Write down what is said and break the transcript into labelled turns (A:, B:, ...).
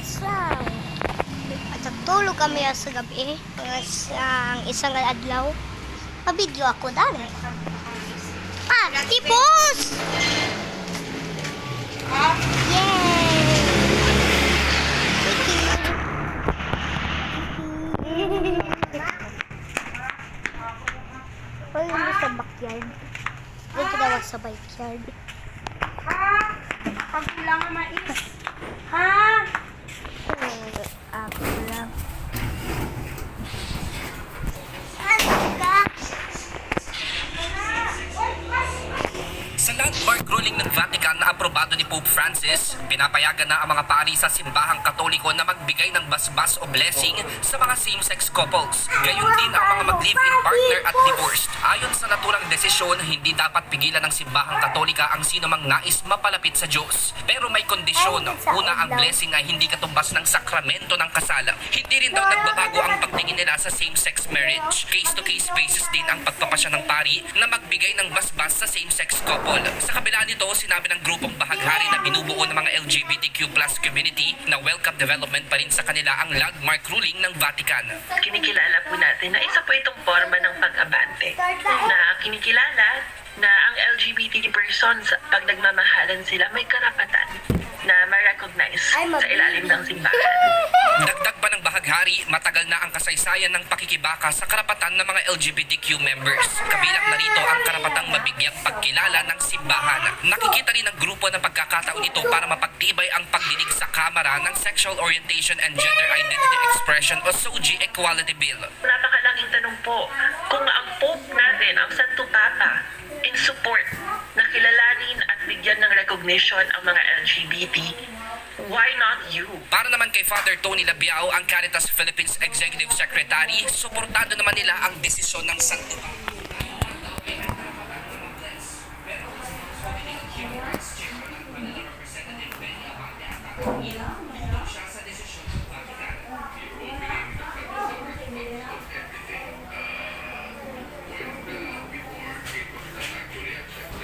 A: Isang tulog kami sa gabi. Isang adlaw. Mabidyo ako dali. Tipos! Yay! Hoy, ano sa backyard? Dito daw sa backyard.
B: Pag lang ang mais. Ha?
A: Ako lang.
C: Sa landmark ruling ng Vatican na aprobado ni Pope Francis, pinapayagan na ang mga pari sa simbahang Katoliko na magbigay ng basbas o blessing sa mga same-sex couples. Gayon din ang mga mag-live-in partner at divorced. Ayon sa naturang desisyon, hindi dapat pigilan ng simbahang Katolika ang sino mang nais mapalapit sa Diyos. Pero may kondisyon. Una, ang blessing ay hindi katumbas ng sakramento ng kasal. Hindi rin daw nagbabago ang pagtingin nila sa same-sex marriage. Case-to-case basis din ang pagpapasya ng pari na magbigay ng basbas sa same-sex couple. Sa kabila nito, sinabi ng grupong bahaghari na binubuo ng mga LGBTQ+ community na welcome development pa rin sa kanila ang landmark ruling ng Vatican.
D: Kinikilala po natin na isa po itong forma ng pag-abante na kinikilala na ang LGBT persons pag nagmamahalan sila may karapatan na ma-recognize sa ilalim ng simbahan.
C: Dagdag pa ng bahaghari, matagal na ang kasaysayan ng pakikibaka sa karapatan ng mga LGBTQ members. Kabilang na rito ang karapatang mabigyang pagkilala ng simbahan. Nakikita rin ng grupo ng pagkakataon ito para mapagtibay ang pagdinig sa Kamara ng Sexual Orientation and Gender Identity Expression o SOGI Equality Bill.
D: Napakalaking tanong po kung ang Pope natin, ang Santo Papa, in support na kilalanin at bigyan ng recognition ang mga LGBT, why not you?
C: Para naman kay Father Tony Labiao, ang Caritas Philippines Executive Secretary, suportado naman nila ang desisyon ng Santo Papa.